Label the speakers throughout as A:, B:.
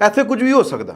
A: ਇੱਥੇ ਕੁਝ ਵੀ ਹੋ ਸਕਦਾ,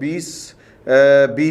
A: 20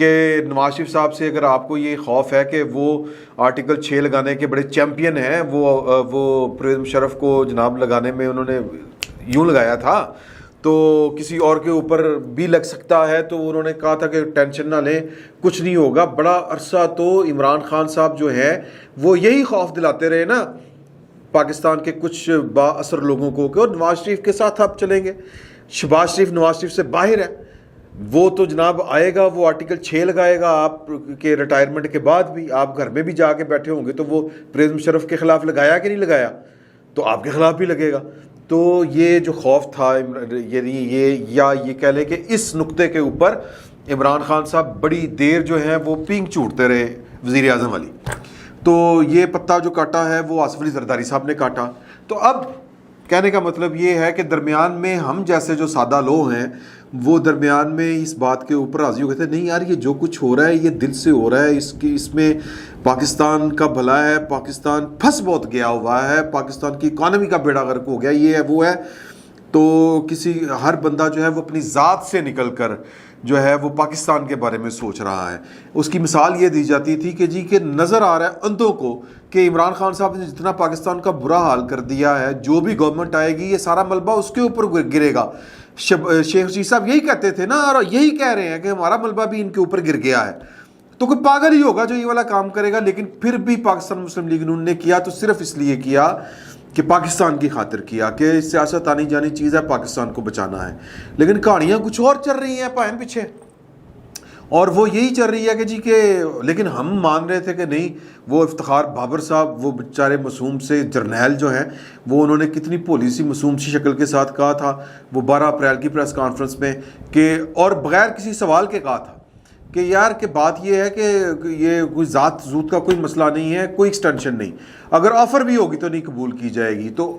A: کہ نواز شریف صاحب سے اگر آپ کو یہ خوف ہے کہ وہ آرٹیکل 6 لگانے کے بڑے چیمپئن ہیں، وہ پرویز مشرف کو جناب لگانے میں انہوں نے یوں لگایا تھا تو کسی اور کے اوپر بھی لگ سکتا ہے، تو انہوں نے کہا تھا کہ ٹینشن نہ لیں، کچھ نہیں ہوگا. بڑا عرصہ تو عمران خان صاحب جو ہیں وہ یہی خوف دلاتے رہے نا پاکستان کے کچھ با اثر لوگوں کو کہ نواز شریف کے ساتھ آپ چلیں گے. شہباز شریف نواز شریف سے باہر ہے، وہ تو جناب آئے گا، وہ آرٹیکل 6 لگائے گا آپ کے ریٹائرمنٹ کے بعد بھی. آپ گھر میں بھی جا کے بیٹھے ہوں گے تو وہ پرویز مشرف کے خلاف لگایا کہ نہیں لگایا، تو آپ کے خلاف بھی لگے گا. تو یہ جو خوف تھا، یعنی یہ کہہ لیں کہ اس نقطے کے اوپر عمران خان صاحب بڑی دیر جو ہیں وہ پینگ چھوٹتے رہے وزیر اعظم والی. تو یہ پتا جو کاٹا ہے وہ آصف علی زرداری صاحب نے کاٹا. تو اب کہنے کا مطلب یہ ہے کہ درمیان میں ہم جیسے جو سادہ لوگ ہیں وہ درمیان میں اس بات کے اوپر راضی ہو گئے تھے، نہیں یار یہ جو کچھ ہو رہا ہے یہ دل سے ہو رہا ہے، اس میں پاکستان کا بھلا ہے، پاکستان پھنس بہت گیا ہوا ہے، پاکستان کی اکانومی کا بیڑا غرق ہو گیا، یہ ہے وہ ہے. تو ہر بندہ جو ہے وہ اپنی ذات سے نکل کر جو ہے وہ پاکستان کے بارے میں سوچ رہا ہے. اس کی مثال یہ دی جاتی تھی کہ جی کہ نظر آ رہا ہے اندھوں کو کہ عمران خان صاحب نے جتنا پاکستان کا برا حال کر دیا ہے، جو بھی گورنمنٹ آئے گی یہ سارا ملبہ اس کے اوپر گرے گا. شیخ رشید صاحب یہی کہتے تھے نا، اور یہی کہہ رہے ہیں کہ ہمارا ملبہ بھی ان کے اوپر گر گیا ہے. تو کوئی پاگل ہی ہوگا جو یہ والا کام کرے گا. لیکن پھر بھی پاکستان مسلم لیگ نون نے کیا تو صرف اس لیے کیا کہ پاکستان کی خاطر کیا، کہ سیاست آنی جانی چیز ہے، پاکستان کو بچانا ہے. لیکن کہانیاں کچھ اور چل رہی ہیں پائن پیچھے، اور وہ یہی چل رہی ہے کہ جی کہ لیکن ہم مان رہے تھے کہ نہیں، وہ افتخار بابر صاحب وہ بیچارے معصوم سے جرنیل جو ہیں، وہ انہوں نے کتنی بھولی سی معصوم سی شکل کے ساتھ کہا تھا وہ 12 اپریل کی پریس کانفرنس میں کہ، اور بغیر کسی سوال کے کہا تھا کہ یار کہ بات یہ ہے کہ یہ کوئی ذات زوت کا کوئی مسئلہ نہیں ہے، کوئی ایکسٹینشن نہیں، اگر آفر بھی ہوگی تو نہیں قبول کی جائے گی. تو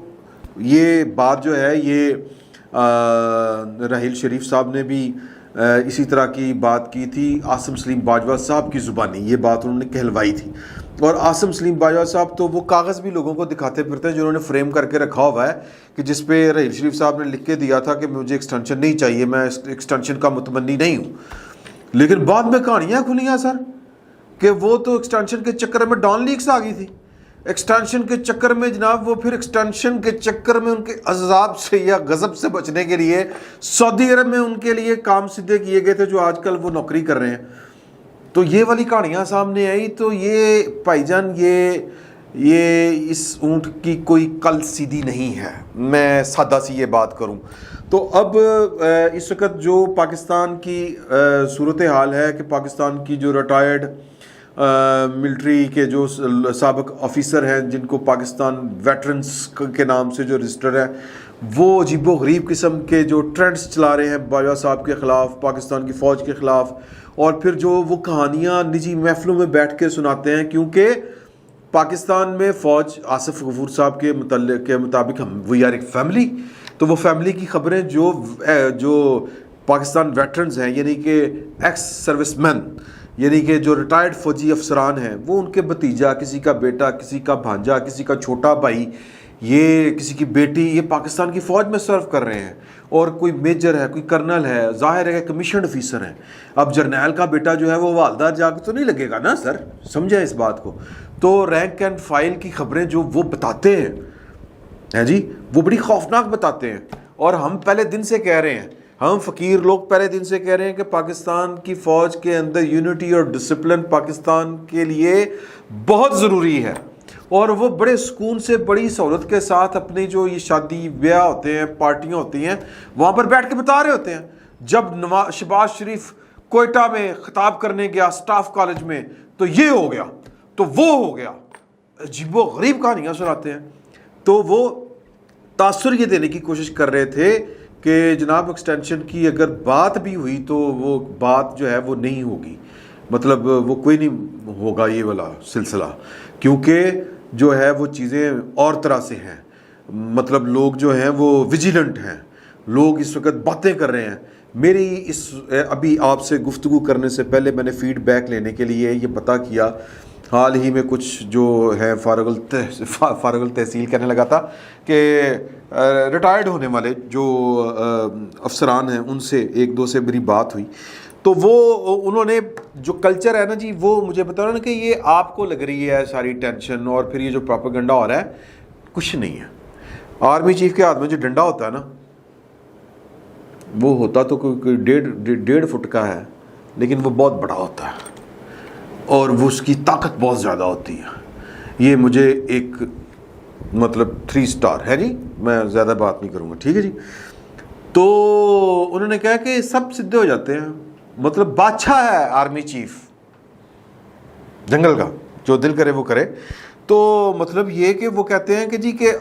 A: یہ بات جو ہے یہ راحیل شریف صاحب نے بھی اسی طرح کی بات کی تھی. عاصم سلیم باجوہ صاحب کی زبانی یہ بات انہوں نے کہلوائی تھی. اور عاصم سلیم باجوہ صاحب تو وہ کاغذ بھی لوگوں کو دکھاتے پھرتے ہیں جو انہوں نے فریم کر کے رکھا ہوا ہے کہ جس پہ راحیل شریف صاحب نے لکھ کے دیا تھا کہ مجھے ایکسٹینشن نہیں چاہیے، میں ایکسٹینشن کا متمنی نہیں ہوں. لیکن بعد میں کہانیاں کھلیاں سر کہ وہ تو ایکسٹینشن کے چکر میں ڈان لیکس آ گئی تھی. ایکسٹینشن کے چکر میں جناب وہ پھر ایکسٹینشن کے چکر میں ان کے عذاب سے یا غضب سے بچنے کے لیے سعودی عرب میں ان کے لیے کام سدھے کیے گئے تھے جو آج کل وہ نوکری کر رہے ہیں. تو یہ والی کہانیاں سامنے آئی. تو یہ بھائی جان یہ اس اونٹ کی کوئی کل سیدھی نہیں ہے، میں سادہ سی یہ بات کروں تو. اب اس وقت جو پاکستان کی صورتحال ہے کہ پاکستان کی جو ریٹائرڈ ملٹری کے جو سابق آفیسر ہیں جن کو پاکستان ویٹرنز کے نام سے جو رجسٹر ہے، وہ عجیب و غریب قسم کے جو ٹرینڈز چلا رہے ہیں باجوہ صاحب کے خلاف، پاکستان کی فوج کے خلاف، اور پھر جو وہ کہانیاں نجی محفلوں میں بیٹھ کے سناتے ہیں. کیونکہ پاکستان میں فوج آصف غفور صاحب کے مطابق ہم وی آر ایک فیملی، تو وہ فیملی کی خبریں جو پاکستان ویٹرنز ہیں یعنی کہ ایکس سروس مین، یعنی کہ جو ریٹائرڈ فوجی افسران ہیں، وہ ان کے بھتیجا، کسی کا بیٹا، کسی کا بھانجا، کسی کا چھوٹا بھائی، یہ کسی کی بیٹی، یہ پاکستان کی فوج میں سرو کر رہے ہیں. اور کوئی میجر ہے، کوئی کرنل ہے، ظاہر ہے کہ کمیشنڈ آفیسر ہیں. اب جرنیل کا بیٹا جو ہے وہ والدہ جا کے تو نہیں لگے گا نا سر، سمجھیں اس بات کو. تو رینک اینڈ فائل کی خبریں جو وہ بتاتے ہیں جی، وہ بڑی خوفناک بتاتے ہیں. اور ہم پہلے دن سے کہہ رہے ہیں، ہم فقیر لوگ پہلے دن سے کہہ رہے ہیں کہ پاکستان کی فوج کے اندر یونٹی اور ڈسپلن پاکستان کے لیے بہت ضروری ہے. اور وہ بڑے سکون سے بڑی سہولت کے ساتھ اپنی جو یہ شادی بیاہ ہوتے ہیں، پارٹیاں ہوتی ہیں، وہاں پر بیٹھ کے بتا رہے ہوتے ہیں. جب شہباز شریف کوئٹہ میں خطاب کرنے گیا سٹاف کالج میں تو یہ ہو گیا تو وہ ہو گیا، عجیب و غریب کہانیاں سناتے ہیں. تو وہ تاثر یہ دینے کی کوشش کر رہے تھے کہ جناب ایکسٹینشن کی اگر بات بھی ہوئی تو وہ بات جو ہے وہ نہیں ہوگی، مطلب وہ کوئی نہیں ہوگا یہ والا سلسلہ، کیونکہ جو ہے وہ چیزیں اور طرح سے ہیں. مطلب لوگ جو ہیں وہ ویجیلنٹ ہیں، لوگ اس وقت باتیں کر رہے ہیں. میری ابھی آپ سے گفتگو کرنے سے پہلے میں نے فیڈ بیک لینے کے لیے یہ پتہ کیا، حال ہی میں کچھ جو ہے فارغ التحصیل کہنے لگا تھا کہ ریٹائرڈ ہونے والے جو افسران ہیں ان سے ایک دو سے میری بات ہوئی تو وہ انہوں نے جو کلچر ہے نا جی وہ مجھے بتا رہا نا کہ یہ آپ کو لگ رہی ہے ساری ٹینشن اور پھر یہ جو پروپیگنڈا ہو رہا ہے کچھ نہیں ہے. آرمی چیف کے ہاتھ میں جو ڈنڈا ہوتا ہے نا وہ ہوتا تو کوئی 1.5 فٹ کا ہے لیکن وہ بہت بڑا ہوتا ہے اور وہ اس کی طاقت بہت زیادہ ہوتی ہے. یہ مجھے ایک مطلب 3 اسٹار ہے جی, میں زیادہ بات نہیں کروں گا ٹھیک ہے جی. تو انہوں نے کہا کہ سب سدھے ہو جاتے ہیں, مطلب بادشاہ ہے آرمی چیف جنگل کا, جو دل کرے وہ کرے. تو مطلب یہ کہ وہ کہتے ہیں کہ جی کہ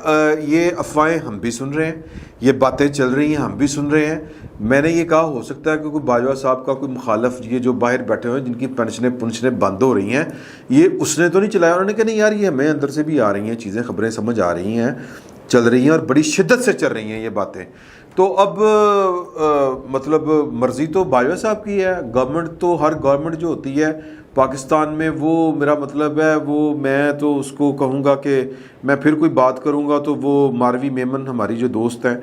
A: یہ افواہیں ہم بھی سن رہے ہیں, یہ باتیں چل رہی ہیں ہم بھی سن رہے ہیں. میں نے یہ کہا ہو سکتا ہے کہ کوئی باجوہ صاحب کا کوئی مخالف یہ جو باہر بیٹھے ہوئے ہیں جن کی پنشنیں بند ہو رہی ہیں یہ اس نے تو نہیں چلایا. انہوں نے کہا نہیں یار یہ ہمیں اندر سے بھی آ رہی ہیں چیزیں, خبریں سمجھ آ رہی ہیں, چل رہی ہیں اور بڑی شدت سے چل رہی ہیں یہ باتیں. تو اب مطلب مرضی تو باجوہ صاحب کی ہے, گورنمنٹ تو ہر گورنمنٹ جو ہوتی ہے پاکستان میں وہ میرا مطلب ہے وہ میں تو اس کو کہوں گا کہ میں پھر کوئی بات کروں گا تو وہ ماروی میمن ہماری جو دوست ہیں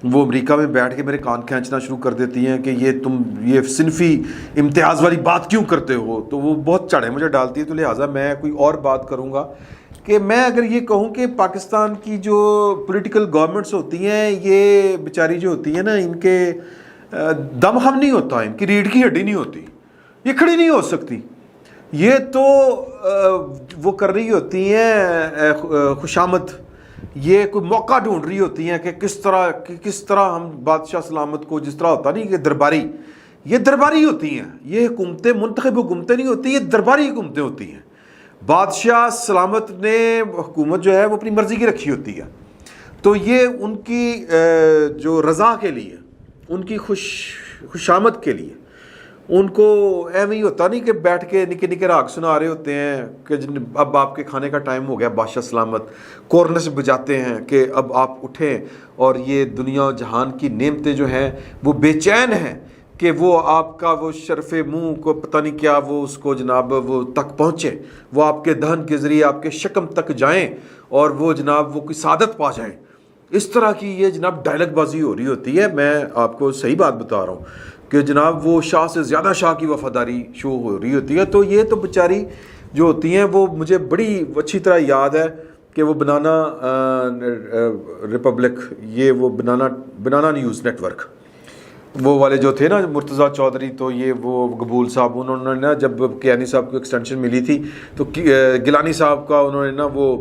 A: وہ امریکہ میں بیٹھ کے میرے کان کھینچنا شروع کر دیتی ہیں کہ یہ تم یہ صنفی امتیاز والی بات کیوں کرتے ہو, تو وہ بہت چڑھے مجھے ڈالتی ہے. تو لہٰذا میں کوئی اور بات کروں گا کہ میں اگر یہ کہوں کہ پاکستان کی جو پولیٹیکل گورنمنٹس ہوتی ہیں یہ بیچاری جو ہوتی ہیں نا ان کے دم خم نہیں ہوتا, ان کی ریڑھ کی ہڈی نہیں ہوتی, یہ کھڑی نہیں ہو سکتی. یہ تو وہ کر رہی ہوتی ہیں خوشامد, یہ کوئی موقع ڈھونڈ رہی ہوتی ہیں کہ کس طرح ہم بادشاہ سلامت کو, جس طرح ہوتا نہیں کہ درباری, یہ درباری ہوتی ہیں, یہ حکومتیں منتخب حکومتیں نہیں ہوتی, یہ درباری حکومتیں ہوتی ہیں. بادشاہ سلامت نے حکومت جو ہے وہ اپنی مرضی کی رکھی ہوتی ہے. تو یہ ان کی جو رضا کے لیے, ان کی خوشامد کے لیے ان کو ایم ہی ہوتا نہیں کہ بیٹھ کے نکے نکے راگ سنا رہے ہوتے ہیں کہ اب آپ کے کھانے کا ٹائم ہو گیا. بادشاہ سلامت کورنس بجاتے ہیں کہ اب آپ اٹھیں, اور یہ دنیا جہان کی نعمتیں جو ہیں وہ بے چین ہیں کہ وہ آپ کا وہ شرف منہ کو پتہ نہیں کیا وہ اس کو جناب وہ تک پہنچے, وہ آپ کے دہن کے ذریعے آپ کے شکم تک جائیں اور وہ جناب وہ کوئی سعادت پا جائیں. اس طرح کی یہ جناب ڈائلگ بازی ہو رہی ہوتی ہے. میں آپ کو صحیح بات بتا رہا ہوں کہ جناب وہ شاہ سے زیادہ شاہ کی وفاداری شو ہو رہی ہوتی ہے. تو یہ تو بیچاری جو ہوتی ہیں وہ مجھے بڑی اچھی طرح یاد ہے کہ وہ بنانا ریپبلک, یہ وہ بنانا نیوز نیٹ ورک وہ والے جو تھے نا مرتضیٰ چودھری, تو یہ وہ قبول صاحب انہوں نے نا جب کیانی صاحب کو ایکسٹینشن ملی تھی تو گیلانی صاحب کا انہوں نے نا وہ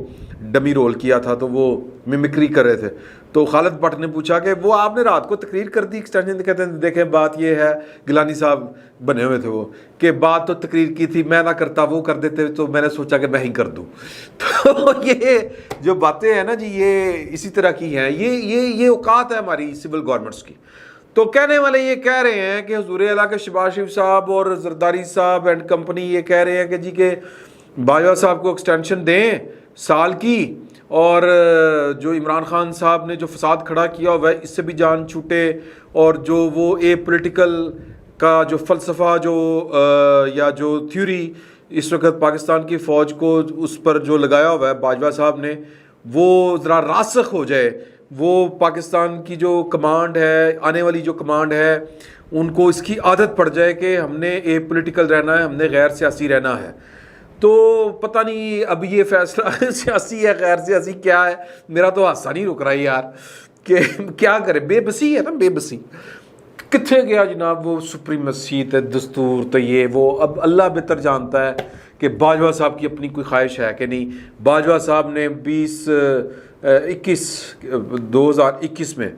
A: ڈمی رول کیا تھا تو وہ ممکری کر رہے تھے. تو خالد بٹ نے پوچھا کہ وہ آپ نے رات کو تقریر کر دی ایکسٹینشن, کہتے ہیں دیکھیں بات یہ ہے, گیلانی صاحب بنے ہوئے تھے وہ کہ بات تو تقریر کی تھی, میں نہ کرتا وہ کر دیتے, تو میں نے سوچا کہ میں ہی کر دوں. تو یہ جو باتیں ہیں نا جی یہ اسی طرح کی ہیں, یہ اوقات ہے ہماری سول گورنمنٹس کی. تو کہنے والے یہ کہہ رہے ہیں کہ حضور اعلیٰ کے شہباز شریف صاحب اور زرداری صاحب اینڈ کمپنی یہ کہہ رہے ہیں کہ جی کہ باجوہ صاحب کو ایکسٹینشن دیں سال کی, اور جو عمران خان صاحب نے جو فساد کھڑا کیا وہ اس سے بھی جان چھوٹے, اور جو وہ پولیٹیکل کا جو فلسفہ جو یا جو تھیوری اس وقت پاکستان کی فوج کو اس پر جو لگایا ہوا ہے باجوہ صاحب نے وہ ذرا راسخ ہو جائے, وہ پاکستان کی جو کمانڈ ہے, آنے والی جو کمانڈ ہے, ان کو اس کی عادت پڑ جائے کہ ہم نے پولیٹیکل رہنا ہے, ہم نے غیر سیاسی رہنا ہے. تو پتہ نہیں اب یہ فیصلہ سیاسی ہے غیر سیاسی کیا ہے, میرا تو حادثہ نہیں رک رہا ہے یار کہ کیا کرے. بے بسی ہے نا, بے بسی کتنے گیا جناب وہ سپریمیسی تے دستور تو یہ وہ. اب اللہ بہتر جانتا ہے کہ باجوہ صاحب کی اپنی کوئی خواہش ہے کہ نہیں. باجوہ صاحب نے 2021 میں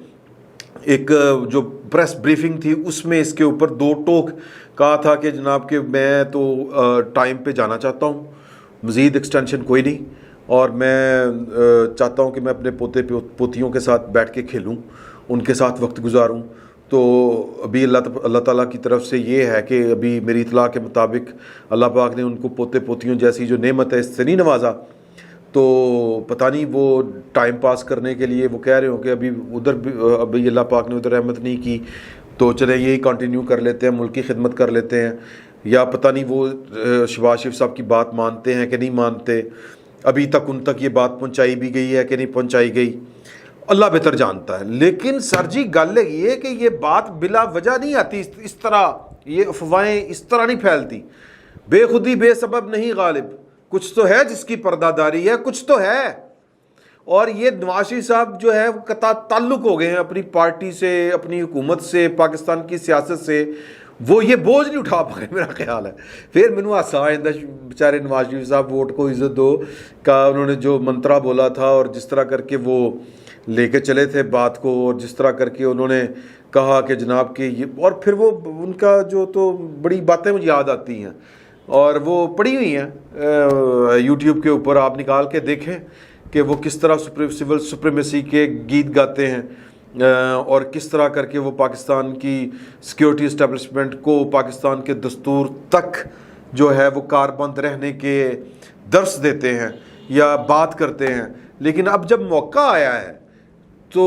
A: ایک جو پریس بریفنگ تھی اس میں اس کے اوپر 2 ٹوک کہا تھا کہ جناب کہ میں تو ٹائم پہ جانا چاہتا ہوں, مزید ایکسٹینشن کوئی نہیں, اور میں چاہتا ہوں کہ میں اپنے پوتے پوتیوں کے ساتھ بیٹھ کے کھیلوں, ان کے ساتھ وقت گزاروں. تو ابھی اللہ تعالیٰ کی طرف سے یہ ہے کہ ابھی میری اطلاع کے مطابق اللہ پاک نے ان کو پوتے پوتیوں جیسی جو نعمت ہے اس سے نہیں نوازا. تو پتہ نہیں وہ ٹائم پاس کرنے کے لیے وہ کہہ رہے ہوں کہ ابھی ادھر بھی ابھی اللہ پاک نے ادھر رحمت نہیں کی تو چلے یہی کنٹینیو کر لیتے ہیں, ملک کی خدمت کر لیتے ہیں, یا پتہ نہیں وہ شہباز شریف صاحب کی بات مانتے ہیں کہ نہیں مانتے. ابھی تک ان تک یہ بات پہنچائی بھی گئی ہے کہ نہیں پہنچائی گئی, اللہ بہتر جانتا ہے. لیکن سر جی گل یہ کہ یہ بات بلا وجہ نہیں آتی اس طرح یہ افواہیں اس طرح نہیں پھیلتی. بے خودی بے سبب نہیں غالب, کچھ تو ہے جس کی پرداداری ہے, کچھ تو ہے. اور یہ نواز شریف صاحب جو ہے وہ قطع تعلق ہو گئے ہیں اپنی پارٹی سے, اپنی حکومت سے, پاکستان کی سیاست سے. وہ یہ بوجھ نہیں اٹھا پائے میرا خیال ہے. پھر مینوں ہاسا آئندہ بیچارے نواز شریف صاحب ووٹ کو عزت دو کا انہوں نے جو منترا بولا تھا اور جس طرح کر کے وہ لے کے چلے تھے بات کو, اور جس طرح کر کے انہوں نے کہا کہ جناب کہ یہ, اور پھر وہ ان کا جو تو بڑی باتیں مجھے یاد آتی ہیں اور وہ پڑی ہوئی ہیں یوٹیوب کے اوپر, آپ نکال کے دیکھیں کہ وہ کس طرح سول سپریمیسی کے گیت گاتے ہیں اور کس طرح کر کے وہ پاکستان کی سیکیورٹی اسٹیبلشمنٹ کو پاکستان کے دستور تک جو ہے وہ کاربند رہنے کے درس دیتے ہیں یا بات کرتے ہیں. لیکن اب جب موقع آیا ہے تو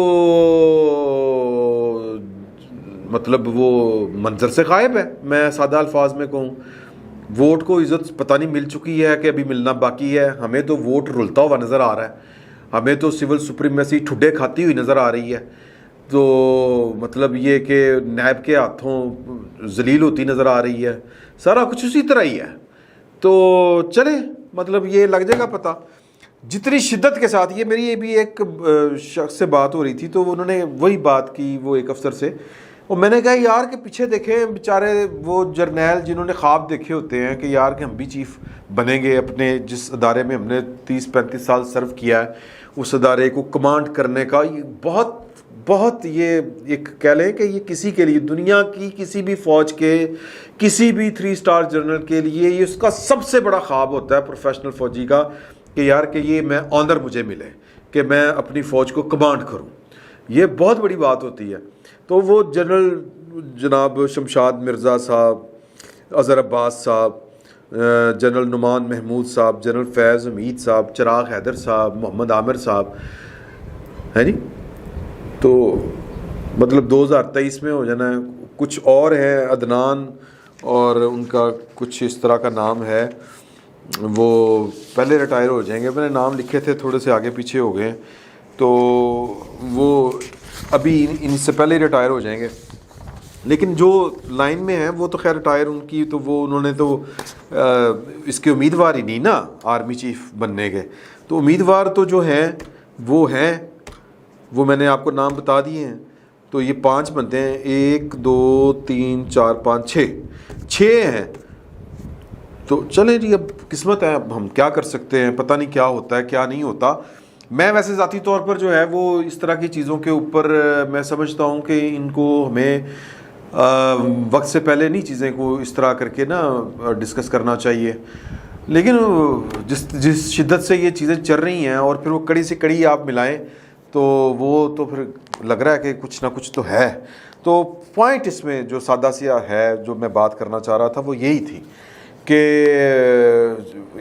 A: مطلب وہ منظر سے غائب ہے. میں سادہ الفاظ میں کہوں, ووٹ کو عزت پتہ نہیں مل چکی ہے کہ ابھی ملنا باقی ہے. ہمیں تو ووٹ رلتا ہوا نظر آ رہا ہے, ہمیں تو سول سپریمیسی ٹھڈے کھاتی ہوئی نظر آ رہی ہے. تو مطلب یہ کہ نیب کے ہاتھوں ذلیل ہوتی نظر آ رہی ہے. سارا کچھ اسی طرح ہی ہے. تو چلیں مطلب یہ لگ جائے گا پتہ جتنی شدت کے ساتھ. یہ میری بھی ایک شخص سے بات ہو رہی تھی تو انہوں نے وہی بات کی, وہ ایک افسر سے, اور میں نے کہا یار کہ پیچھے دیکھیں بیچارے وہ جرنیل جنہوں نے خواب دیکھے ہوتے ہیں کہ یار کہ ہم بھی چیف بنیں گے اپنے جس ادارے میں ہم نے 30-35 سال سرو کیا ہے, اس ادارے کو کمانڈ کرنے کا. یہ بہت یہ ایک کہہ لیں کہ یہ کسی کے لیے, دنیا کی کسی بھی فوج کے کسی بھی 3 اسٹار جنرل کے لیے یہ اس کا سب سے بڑا خواب ہوتا ہے پروفیشنل فوجی کا کہ یار کہ یہ میں آنر مجھے ملے کہ میں اپنی فوج کو کمانڈ کروں. یہ بہت بڑی بات ہوتی ہے. تو وہ جنرل جناب شمشاد مرزا صاحب, اظہر عباس صاحب, جنرل نعمان محمود صاحب, جنرل فیض حمید صاحب, چراغ حیدر صاحب, محمد عامر صاحب ہے نہیں, تو مطلب 2023 میں ہو جانا ہے. کچھ اور ہیں عدنان, اور ان کا کچھ اس طرح کا نام ہے, وہ پہلے ریٹائر ہو جائیں گے. میں نے نام لکھے تھے تھوڑے سے آگے پیچھے ہو گئے, تو وہ ابھی ان سے پہلے ریٹائر ہو جائیں گے. لیکن جو لائن میں ہیں وہ تو خیر ریٹائر ان کی, تو وہ انہوں نے تو اس کے امیدوار ہی نہیں نا آرمی چیف بننے کے. تو امیدوار تو جو ہیں وہ میں نے آپ کو نام بتا دیے ہیں. تو یہ 5 بنتے ہیں, 1 2 3 4 5 6 ہیں. تو چلیں جی, اب قسمت ہے, اب ہم کیا کر سکتے ہیں, پتہ نہیں کیا ہوتا ہے کیا نہیں ہوتا. میں ویسے ذاتی طور پر جو ہے وہ اس طرح کی چیزوں کے اوپر میں سمجھتا ہوں کہ ان کو ہمیں وقت سے پہلے نہیں چیزیں کو اس طرح کر کے نا ڈسکس کرنا چاہیے. لیکن جس شدت سے یہ چیزیں چل رہی ہیں اور پھر وہ کڑی سے کڑی آپ ملائیں تو وہ تو پھر لگ رہا ہے کہ کچھ نہ کچھ تو ہے. تو پوائنٹ اس میں جو سادہ سیا ہے جو میں بات کرنا چاہ رہا تھا وہ یہی تھی کہ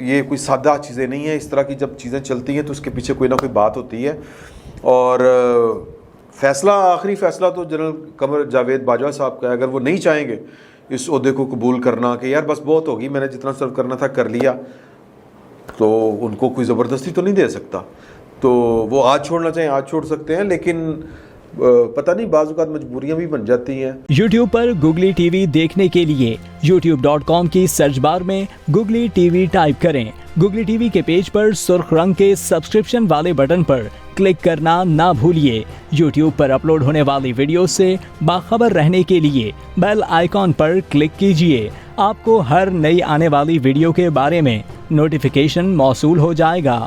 A: یہ کوئی سادہ چیزیں نہیں ہیں. اس طرح کی جب چیزیں چلتی ہیں تو اس کے پیچھے کوئی نہ کوئی بات ہوتی ہے. اور فیصلہ, آخری فیصلہ تو جنرل قمر جاوید باجوہ صاحب کا ہے. اگر وہ نہیں چاہیں گے اس عہدے کو قبول کرنا کہ یار بس بہت ہوگی, میں نے جتنا سرو کرنا تھا کر لیا, تو ان کو کوئی زبردستی تو نہیں دے سکتا. تو وہ آج چھوڑنا چاہیں آج چھوڑ سکتے ہیں, لیکن پتہ نہیں بعض اوقات مجبوریاں بھی بن جاتی ہیں.
B: یوٹیوب پر گوگلی ٹی وی دیکھنے کے لیے youtube.com کی سرچ بار میں گوگلی ٹی وی ٹائپ کریں. گوگلی ٹی وی کے پیج پر سرخ رنگ کے سبسکرپشن والے بٹن پر کلک کرنا نہ بھولیے. یوٹیوب پر اپلوڈ ہونے والی ویڈیو سے باخبر رہنے کے لیے بیل آئیکن پر کلک کیجیے. آپ کو ہر نئی آنے والی ویڈیو کے بارے میں نوٹیفیکیشن موصول ہو جائے گا.